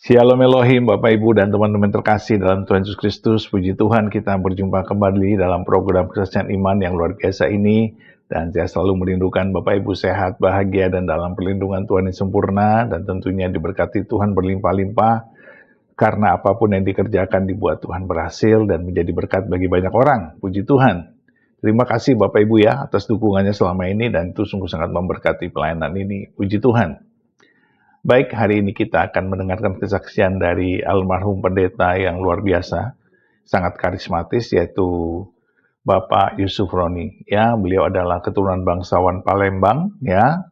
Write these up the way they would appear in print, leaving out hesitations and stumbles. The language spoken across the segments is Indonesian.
Shalom Elohim, Bapak Ibu dan teman-teman terkasih dalam Tuhan Yesus Kristus. Puji Tuhan, kita berjumpa kembali dalam program Kesaksian Iman yang luar biasa ini. Dan saya selalu merindukan Bapak Ibu sehat, bahagia, dan dalam perlindungan Tuhan yang sempurna. Dan tentunya diberkati Tuhan berlimpah-limpah. Karena apapun yang dikerjakan dibuat Tuhan berhasil dan menjadi berkat bagi banyak orang. Puji Tuhan. Terima kasih Bapak Ibu ya atas dukungannya selama ini. Dan itu sungguh sangat memberkati pelayanan ini. Puji Tuhan. Baik, hari ini kita akan mendengarkan kesaksian dari almarhum pendeta yang luar biasa, sangat karismatis, yaitu Bapak Yusuf Roni. Ya, beliau adalah keturunan bangsawan Palembang, ya,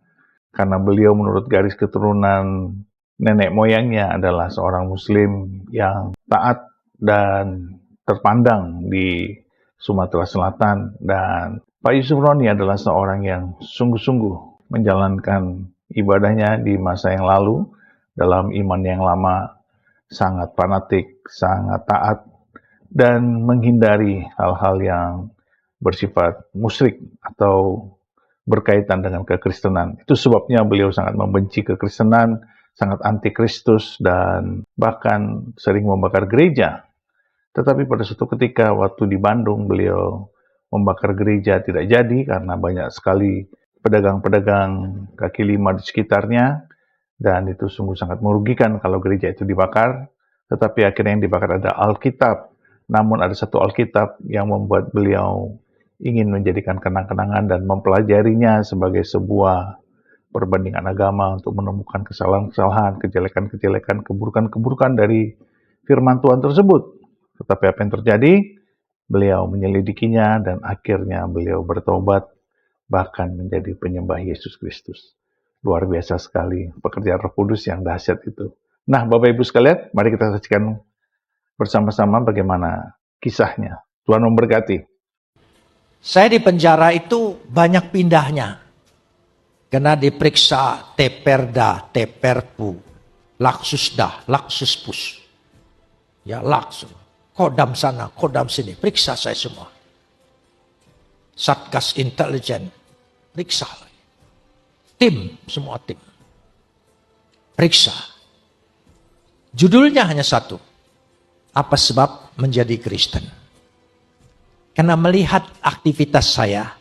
karena beliau menurut garis keturunan nenek moyangnya adalah seorang Muslim yang taat dan terpandang di Sumatera Selatan. Dan Pak Yusuf Roni adalah seorang yang sungguh-sungguh menjalankan ibadahnya di masa yang lalu dalam iman yang lama, sangat fanatik, sangat taat, dan menghindari hal-hal yang bersifat musyrik atau berkaitan dengan kekristenan. Itu sebabnya beliau sangat membenci kekristenan, sangat anti Kristus, dan bahkan sering membakar gereja. Tetapi pada suatu ketika waktu di Bandung beliau membakar gereja tidak jadi karena banyak sekali pedagang-pedagang kaki lima di sekitarnya, dan itu sungguh sangat merugikan kalau gereja itu dibakar. Tetapi akhirnya yang dibakar ada Alkitab. Namun ada satu Alkitab yang membuat beliau ingin menjadikan kenang-kenangan dan mempelajarinya sebagai sebuah perbandingan agama untuk menemukan kesalahan-kesalahan, kejelekan-kejelekan, keburukan-keburukan dari firman Tuhan tersebut. Tetapi apa yang terjadi? Beliau menyelidikinya dan akhirnya beliau bertobat, bahkan menjadi penyembah Yesus Kristus. Luar biasa sekali pekerjaan Roh Kudus yang dahsyat itu. Nah, Bapak Ibu sekalian, mari kita saksikan bersama-sama bagaimana kisahnya. Tuhan memberkati. Saya di penjara itu banyak pindahnya. Karena diperiksa Teperda, Teperpu, Laksusda, Laksuspus. Ya, Laksus. Kodam sana, kodam sini. Periksa saya semua. Satgas intelijen. Periksa. Tim, semua tim. Periksa. Judulnya hanya satu. Apa sebab menjadi Kristen? Karena melihat aktivitas saya,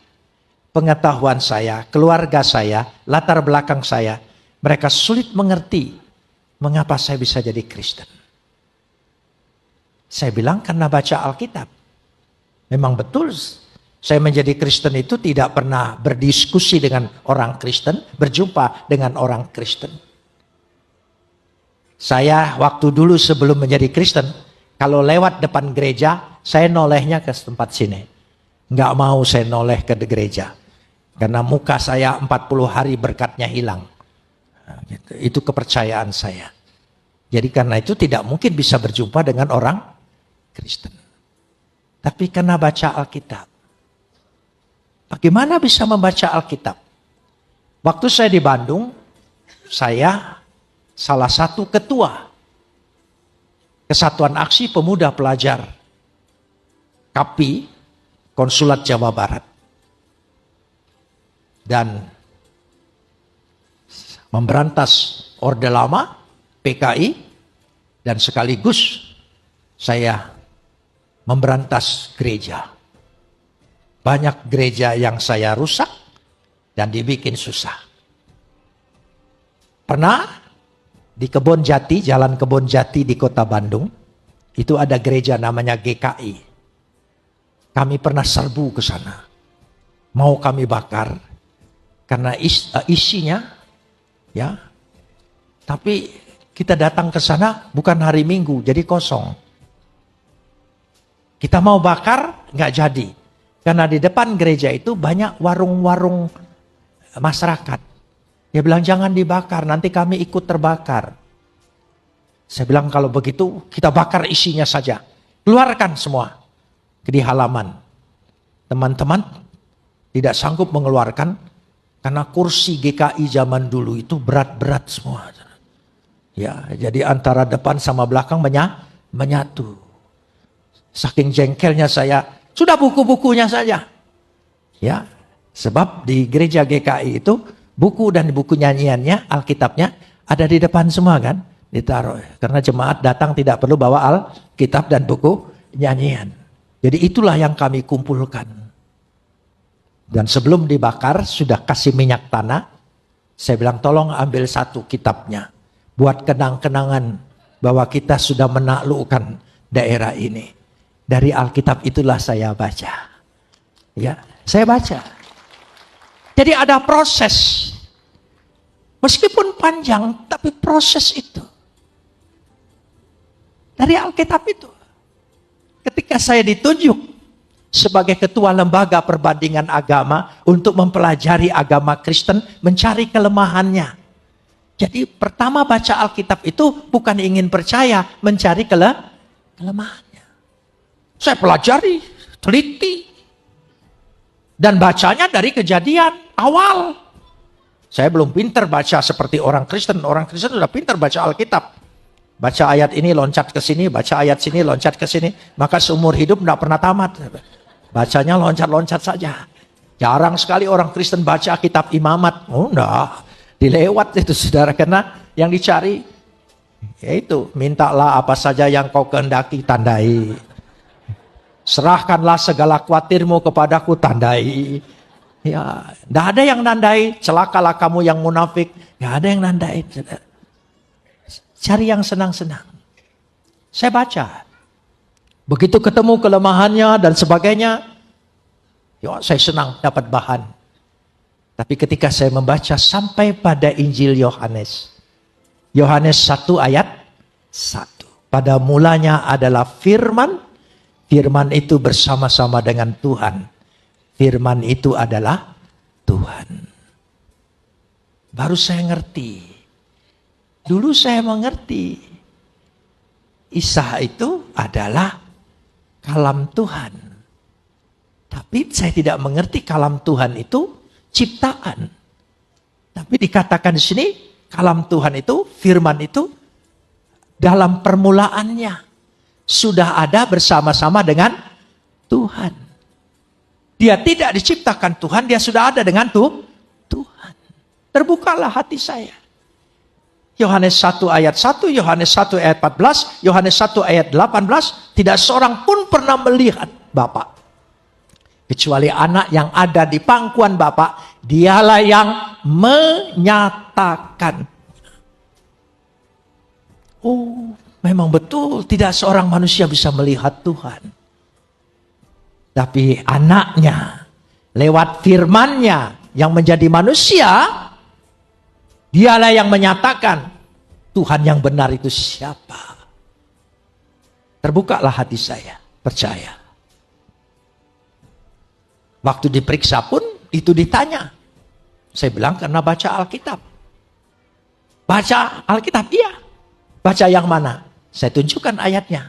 pengetahuan saya, keluarga saya, latar belakang saya, mereka sulit mengerti mengapa saya bisa jadi Kristen. Saya bilang karena baca Alkitab. Memang betul, saya menjadi Kristen itu tidak pernah berdiskusi dengan orang Kristen, berjumpa dengan orang Kristen. Saya waktu dulu sebelum menjadi Kristen, kalau lewat depan gereja, saya nolehnya ke tempat sini. Nggak mau saya noleh ke gereja. Karena muka saya 40 hari berkatnya hilang. Nah, gitu. Itu kepercayaan saya. Jadi karena itu tidak mungkin bisa berjumpa dengan orang Kristen. Tapi karena baca Alkitab. Bagaimana bisa membaca Alkitab? Waktu saya di Bandung, saya salah satu ketua Kesatuan Aksi Pemuda Pelajar KAPI Konsulat Jawa Barat. Dan memberantas Orde Lama, PKI, dan sekaligus saya memberantas gereja. Banyak gereja yang saya rusak dan dibikin susah. Pernah di Kebon Jati, Jalan Kebon Jati di Kota Bandung, itu ada gereja namanya GKI. Kami pernah serbu ke sana. Mau kami bakar karena isinya ya. Tapi kita datang ke sana bukan hari Minggu, jadi kosong. Kita mau bakar, nggak jadi. Karena di depan gereja itu banyak warung-warung masyarakat. Dia bilang jangan dibakar, nanti kami ikut terbakar. Saya bilang kalau begitu kita bakar isinya saja. Keluarkan semua di halaman. Teman-teman tidak sanggup mengeluarkan karena kursi GKI zaman dulu itu berat-berat semua. Ya, jadi antara depan sama belakang menyatu. Saking jengkelnya saya, sudah buku-bukunya saja. Ya, sebab di gereja GKI itu buku dan buku nyanyiannya, Alkitabnya ada di depan semua kan. Ditaruh. Karena jemaat datang tidak perlu bawa Alkitab dan buku nyanyian. Jadi itulah yang kami kumpulkan. Dan sebelum dibakar, sudah kasih minyak tanah. Saya bilang, tolong ambil satu kitabnya. Buat kenang-kenangan bahwa kita sudah menaklukkan daerah ini. Dari Alkitab itulah saya baca. Ya, saya baca. Jadi ada proses. Meskipun panjang, tapi proses itu. Dari Alkitab itu. Ketika saya ditunjuk sebagai ketua lembaga perbandingan agama untuk mempelajari agama Kristen, mencari kelemahannya. Jadi pertama baca Alkitab itu bukan ingin percaya, mencari kelemahannya. Saya pelajari, teliti. Dan bacanya dari Kejadian awal. Saya belum pintar baca seperti orang Kristen. Orang Kristen sudah pintar baca Alkitab. Baca ayat ini loncat ke sini, baca ayat sini loncat ke sini. Maka seumur hidup tidak pernah tamat. Bacanya loncat-loncat saja. Jarang sekali orang Kristen baca kitab imamat. Oh enggak, dilewat itu saudara. Karena yang dicari, yaitu mintalah apa saja yang kau kehendaki, tandai. Serahkanlah segala khawatirmu kepadaku, tandai. Ya, tidak ada yang nandai. Celakalah kamu yang munafik. Tidak ada yang nandai. Cari yang senang-senang. Saya baca. Begitu ketemu kelemahannya dan sebagainya, ya saya senang dapat bahan. Tapi ketika saya membaca sampai pada Injil Yohanes. Yohanes 1 ayat 1. Pada mulanya adalah firman. Firman itu bersama-sama dengan Tuhan. Firman itu adalah Tuhan. Baru saya ngerti. Dulu saya mengerti. Isa itu adalah kalam Tuhan. Tapi saya tidak mengerti kalam Tuhan itu ciptaan. Tapi dikatakan di sini kalam Tuhan itu, firman itu dalam permulaannya sudah ada bersama-sama dengan Tuhan. Dia tidak diciptakan Tuhan, dia sudah ada dengan Tuhan. Terbukalah hati saya. Yohanes 1 ayat 1, Yohanes 1 ayat 14, Yohanes 1 ayat 18, tidak seorang pun pernah melihat Bapa. Kecuali anak yang ada di pangkuan Bapa, dialah yang menyatakan. Oh, memang betul tidak seorang manusia bisa melihat Tuhan. Tapi anaknya, lewat firman-Nya yang menjadi manusia, dialah yang menyatakan Tuhan yang benar itu siapa. Terbukalah hati saya, percaya. Waktu diperiksa pun itu ditanya. Saya bilang karena baca Alkitab. Baca Alkitab, iya. Baca yang mana? Saya tunjukkan ayatnya.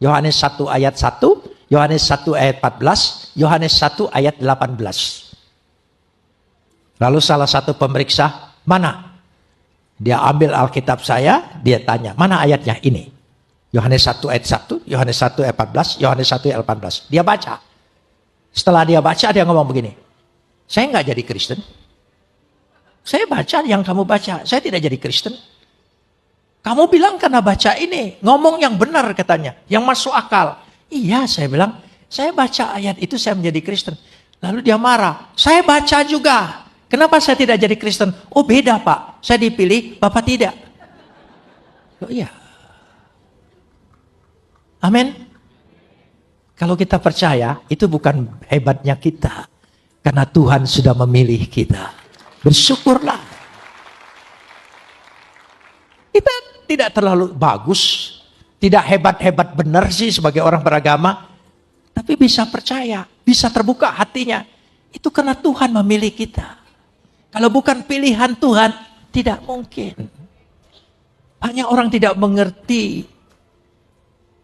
Yohanes 1 ayat 1, Yohanes 1 ayat 14, Yohanes 1 ayat 18. Lalu salah satu pemeriksa, mana? Dia ambil Alkitab saya, dia tanya, mana ayatnya? Ini. Yohanes 1 ayat 1, Yohanes 1 ayat 14, Yohanes 1 ayat 18. Dia baca. Setelah dia baca, dia ngomong begini. Saya nggak jadi Kristen. Saya baca yang kamu baca. Saya tidak jadi Kristen. Kamu bilang karena baca ini. Ngomong yang benar katanya. Yang masuk akal. Iya, saya bilang. Saya baca ayat itu, saya menjadi Kristen. Lalu dia marah. Saya baca juga. Kenapa saya tidak jadi Kristen? Oh beda Pak, saya dipilih, Bapak tidak. Oh iya. Amin. Kalau kita percaya, itu bukan hebatnya kita. Karena Tuhan sudah memilih kita. Bersyukurlah. Kita tidak terlalu bagus. Tidak hebat-hebat benar sih sebagai orang beragama. Tapi bisa percaya, bisa terbuka hatinya. Itu karena Tuhan memilih kita. Kalau bukan pilihan Tuhan, tidak mungkin. Banyak orang tidak mengerti.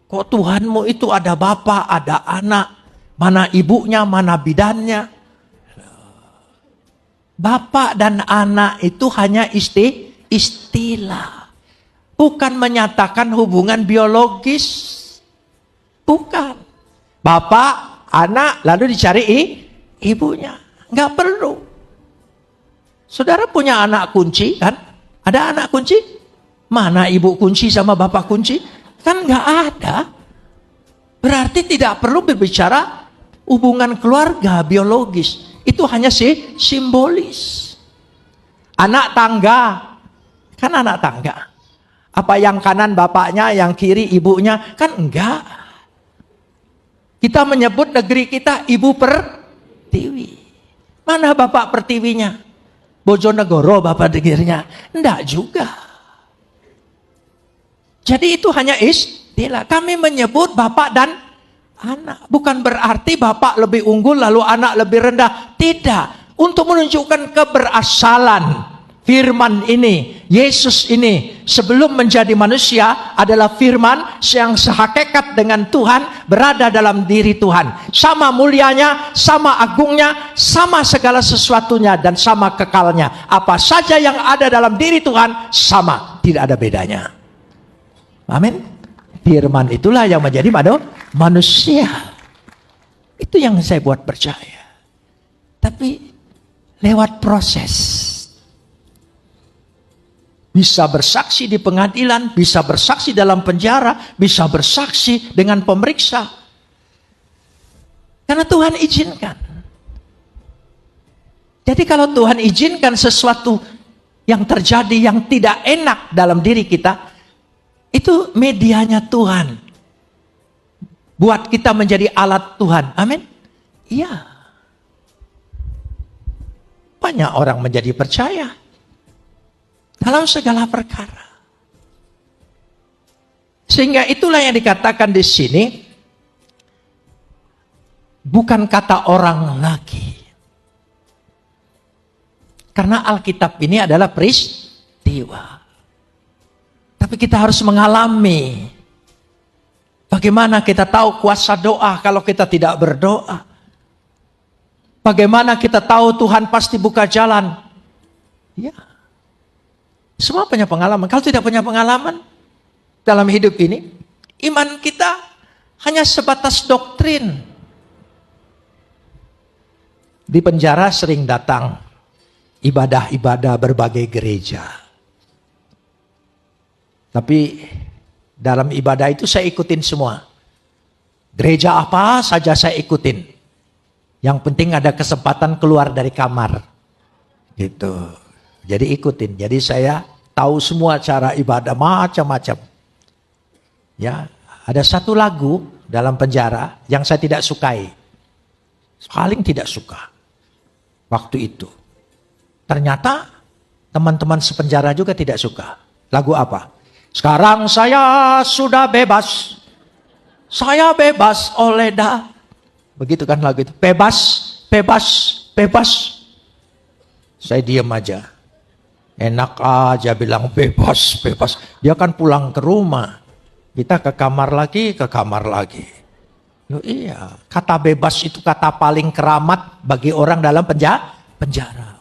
Kok Tuhanmu itu ada bapak, ada anak. Mana ibunya, mana bidannya. Bapak dan anak itu hanya istilah. Bukan menyatakan hubungan biologis. Bukan. Bapak, anak, lalu dicari ibunya. Nggak perlu. Saudara punya anak kunci kan? Ada anak kunci? Mana ibu kunci sama bapak kunci? Kan nggak ada. Berarti tidak perlu berbicara hubungan keluarga biologis. Itu hanya simbolis. Anak tangga. Kan anak tangga. Apa yang kanan bapaknya, yang kiri ibunya? Kan enggak. Kita menyebut negeri kita Ibu Pertiwi. Mana Bapak Pertiwinya? Bojonegoro Bapak negerinya? Enggak juga. Jadi itu hanya istilah. Kami menyebut Bapak dan anak. Bukan berarti Bapak lebih unggul lalu anak lebih rendah. Tidak. Untuk menunjukkan keberasalen. Firman ini, Yesus ini sebelum menjadi manusia adalah firman yang sehakikat dengan Tuhan, berada dalam diri Tuhan. Sama mulianya, sama agungnya, sama segala sesuatunya dan sama kekalnya. Apa saja yang ada dalam diri Tuhan sama, tidak ada bedanya. Amin. Firman itulah yang menjadi manusia. Itu yang saya buat percaya. Tapi lewat proses. Bisa bersaksi di pengadilan, bisa bersaksi dalam penjara, bisa bersaksi dengan pemeriksa. Karena Tuhan izinkan. Jadi kalau Tuhan izinkan sesuatu yang terjadi yang tidak enak dalam diri kita, itu medianya Tuhan. Buat kita menjadi alat Tuhan. Amin. Iya. Banyak orang menjadi percaya. Dalam segala perkara. Sehingga itulah yang dikatakan di sini. Bukan kata orang lagi. Karena Alkitab ini adalah peristiwa. Tapi kita harus mengalami. Bagaimana kita tahu kuasa doa kalau kita tidak berdoa. Bagaimana kita tahu Tuhan pasti buka jalan. Ya. Semua punya pengalaman. Kalau tidak punya pengalaman dalam hidup ini, iman kita hanya sebatas doktrin. Di penjara sering datang ibadah-ibadah berbagai gereja. Tapi dalam ibadah itu saya ikutin semua. Gereja apa saja saya ikutin. Yang penting ada kesempatan keluar dari kamar. Gitu. Jadi ikutin. Jadi saya tahu semua cara ibadah macam-macam. Ya, ada satu lagu dalam penjara yang saya tidak sukai. Paling tidak suka. Waktu itu. Ternyata teman-teman sepenjara juga tidak suka. Lagu apa? Sekarang saya sudah bebas. Saya bebas oleh Begitu kan lagu itu. Bebas, bebas, bebas. Saya diam aja. Enak aja bilang bebas, bebas. Dia kan pulang ke rumah. Kita ke kamar lagi, ke kamar lagi. Loh iya, kata bebas itu kata paling keramat bagi orang dalam penjara.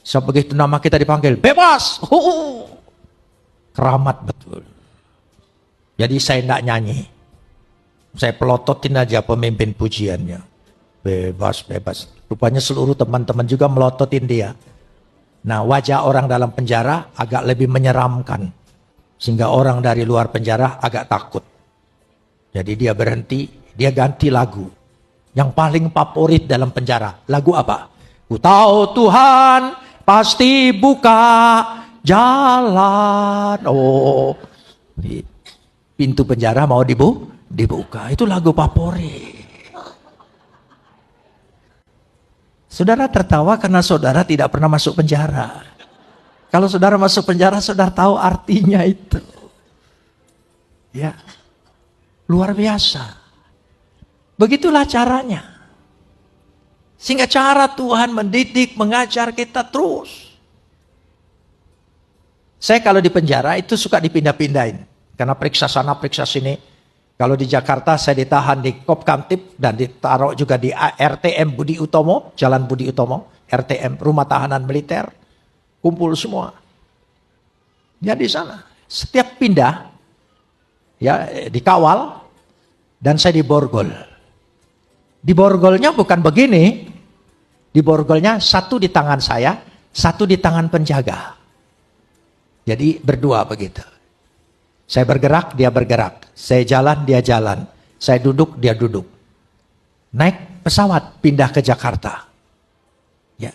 So begitu nama kita dipanggil, bebas. Keramat betul. Jadi saya tidak nyanyi. Saya pelototin aja pemimpin pujiannya. Bebas, bebas. Rupanya seluruh teman-teman juga melototin dia. Nah, wajah orang dalam penjara agak lebih menyeramkan. Sehingga orang dari luar penjara agak takut. Jadi dia berhenti, dia ganti lagu. Yang paling favorit dalam penjara. Lagu apa? Ku tahu Tuhan pasti buka jalan. Oh, pintu penjara mau dibuka. Itu lagu favorit. Saudara tertawa karena saudara tidak pernah masuk penjara. Kalau saudara masuk penjara, saudara tahu artinya itu. Ya, luar biasa. Begitulah caranya. Sehingga cara Tuhan mendidik, mengajar kita terus. Saya kalau di penjara itu suka dipindah-pindahin. Karena periksa sana, periksa sini. Kalau di Jakarta saya ditahan di Kopkamtib dan ditaruh juga di RTM Budi Utomo, Jalan Budi Utomo, RTM, Rumah Tahanan Militer, kumpul semua. Ya di sana. Setiap pindah, ya dikawal, dan saya diborgol. Diborgolnya bukan begini, diborgolnya satu di tangan saya, satu di tangan penjaga. Jadi berdua begitu. Saya bergerak, dia bergerak. Saya jalan, dia jalan. Saya duduk, dia duduk. Naik pesawat, pindah ke Jakarta. Ya,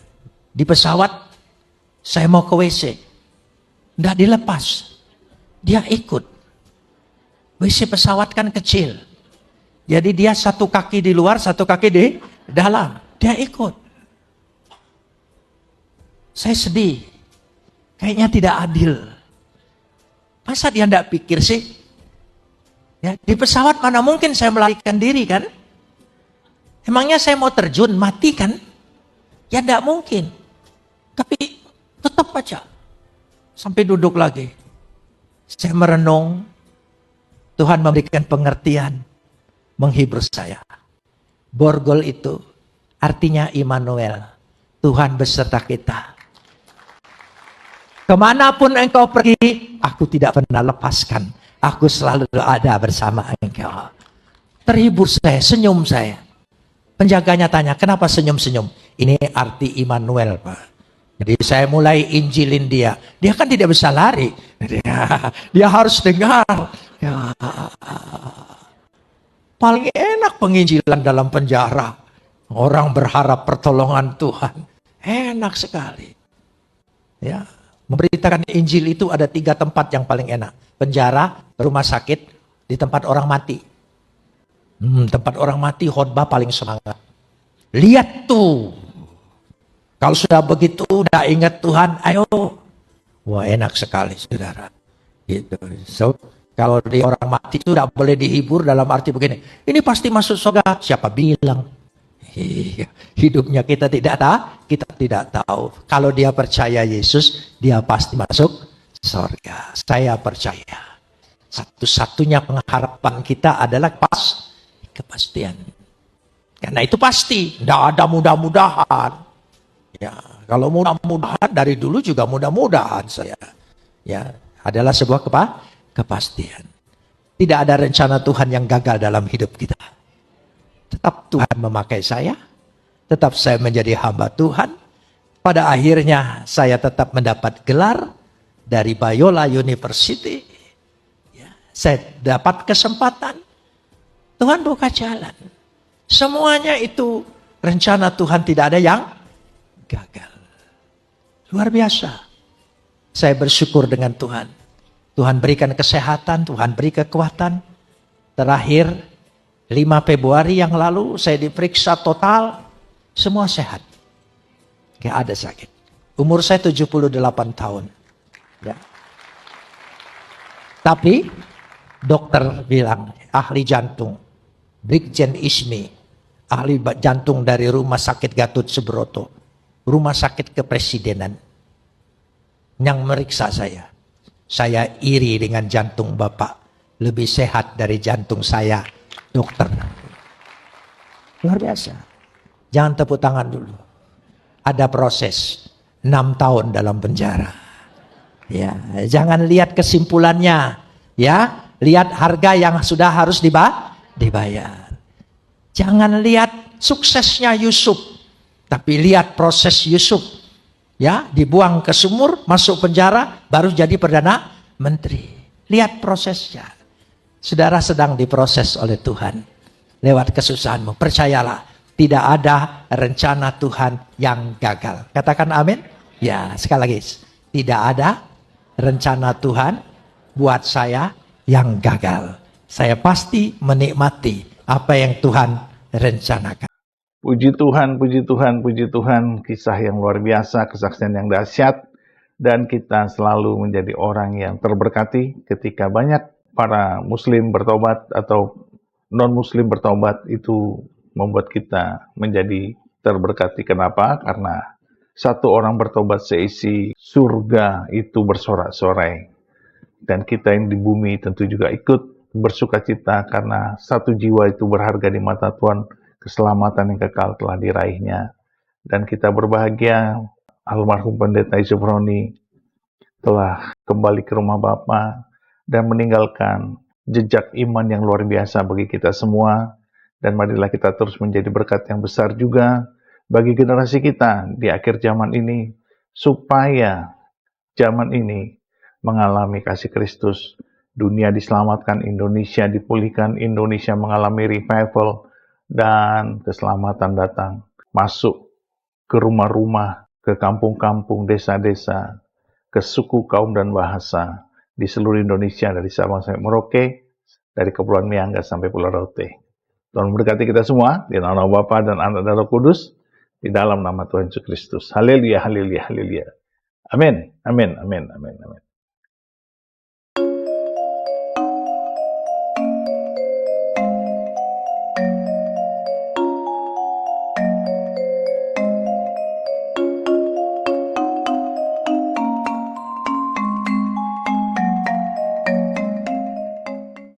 di pesawat, saya mau ke WC. Nggak dilepas. Dia ikut. WC pesawat kan kecil. Jadi dia satu kaki di luar, satu kaki di dalam. Dia ikut. Saya sedih. Kayaknya tidak adil. Masa dia tidak pikir sih? Ya, di pesawat mana mungkin saya melarikan diri kan? Emangnya saya mau terjun, mati kan? Ya tidak mungkin. Tapi tetap aja. Sampai duduk lagi. Saya merenung. Tuhan memberikan pengertian. Menghibur saya. Borgol itu artinya Immanuel. Tuhan beserta kita. Kemanapun engkau pergi, aku tidak pernah lepaskan. Aku selalu ada bersama engkau. Terhibur saya, senyum saya. Penjaganya tanya, kenapa senyum-senyum? Ini arti Immanuel, Pak. Jadi saya mulai injilin dia. Dia kan tidak bisa lari. Dia harus dengar. Ya. Paling enak penginjilan dalam penjara. Orang berharap pertolongan Tuhan. Enak sekali. Ya. Memberitakan Injil itu ada 3 tempat yang paling enak. Penjara, rumah sakit, di tempat orang mati. Tempat orang mati khotbah paling semangat. Lihat tuh. Kalau sudah begitu, udah ingat Tuhan, ayo. Wah enak sekali saudara. Gitu. So, kalau di orang mati itu tidak boleh dihibur dalam arti begini. Ini pasti masuk surga. Siapa bilang? Hidupnya kita tidak tahu. Kalau dia percaya Yesus, dia pasti masuk surga. Saya percaya. Satu-satunya pengharapan kita adalah kepastian. Karena itu pasti, tidak ada mudah-mudahan. Ya, kalau mudah-mudahan dari dulu juga mudah-mudahan saya. Ya, adalah sebuah kepastian. Tidak ada rencana Tuhan yang gagal dalam hidup kita. Tetap Tuhan memakai saya, tetap saya menjadi hamba Tuhan. Pada akhirnya saya tetap mendapat gelar dari Biola University. Ya, saya dapat kesempatan. Tuhan buka jalan. Semuanya itu rencana Tuhan, tidak ada yang gagal. Luar biasa. Saya bersyukur dengan Tuhan. Tuhan berikan kesehatan, Tuhan beri kekuatan. Terakhir 5 Februari yang lalu saya diperiksa total, semua sehat. Gak ada sakit. Umur saya 78 tahun. Ya. Tapi dokter bilang, ahli jantung, Brigjen Ismi, ahli jantung dari Rumah Sakit Gatot Subroto, Rumah Sakit Kepresidenan, yang meriksa saya. Saya iri dengan jantung Bapak, lebih sehat dari jantung saya. Dokter. Luar biasa. Jangan tepuk tangan dulu. Ada proses 6 tahun dalam penjara. Ya, jangan lihat kesimpulannya. Ya, lihat harga yang sudah harus dibayar. Jangan lihat suksesnya Yusuf, tapi lihat proses Yusuf. Ya, dibuang ke sumur, masuk penjara, baru jadi perdana menteri. Lihat prosesnya. Saudara sedang diproses oleh Tuhan. Lewat kesusahanmu. Percayalah. Tidak ada rencana Tuhan yang gagal. Katakan amin. Ya, sekali lagi. Tidak ada rencana Tuhan buat saya yang gagal. Saya pasti menikmati apa yang Tuhan rencanakan. Puji Tuhan, puji Tuhan, puji Tuhan. Kisah yang luar biasa, kesaksian yang dahsyat. Dan kita selalu menjadi orang yang terberkati ketika banyak para muslim bertobat atau non-muslim bertobat. Itu membuat kita menjadi terberkati. Kenapa? Karena satu orang bertobat seisi surga itu bersorak-sorai. Dan kita yang di bumi tentu juga ikut bersukacita karena satu jiwa itu berharga di mata Tuhan. Keselamatan yang kekal telah diraihnya. Dan kita berbahagia almarhum Pendeta Yusuf Roni telah kembali ke rumah Bapa dan meninggalkan jejak iman yang luar biasa bagi kita semua. Dan marilah kita terus menjadi berkat yang besar juga bagi generasi kita di akhir zaman ini, supaya zaman ini mengalami kasih Kristus dunia diselamatkan, Indonesia dipulihkan, Indonesia mengalami revival, dan keselamatan datang. Masuk ke rumah-rumah, ke kampung-kampung, desa-desa, ke suku, kaum, dan bahasa di seluruh Indonesia, dari Sabang sampai Merauke, dari Kepulauan Niangga sampai Pulau Rote. Tuhan memberkati kita semua, di nama Bapa dan Anak dan Roh Kudus, di dalam nama Tuhan Yesus Kristus. Haleluya, haleluya, haleluya. Amin, amin, amin, amin, amin.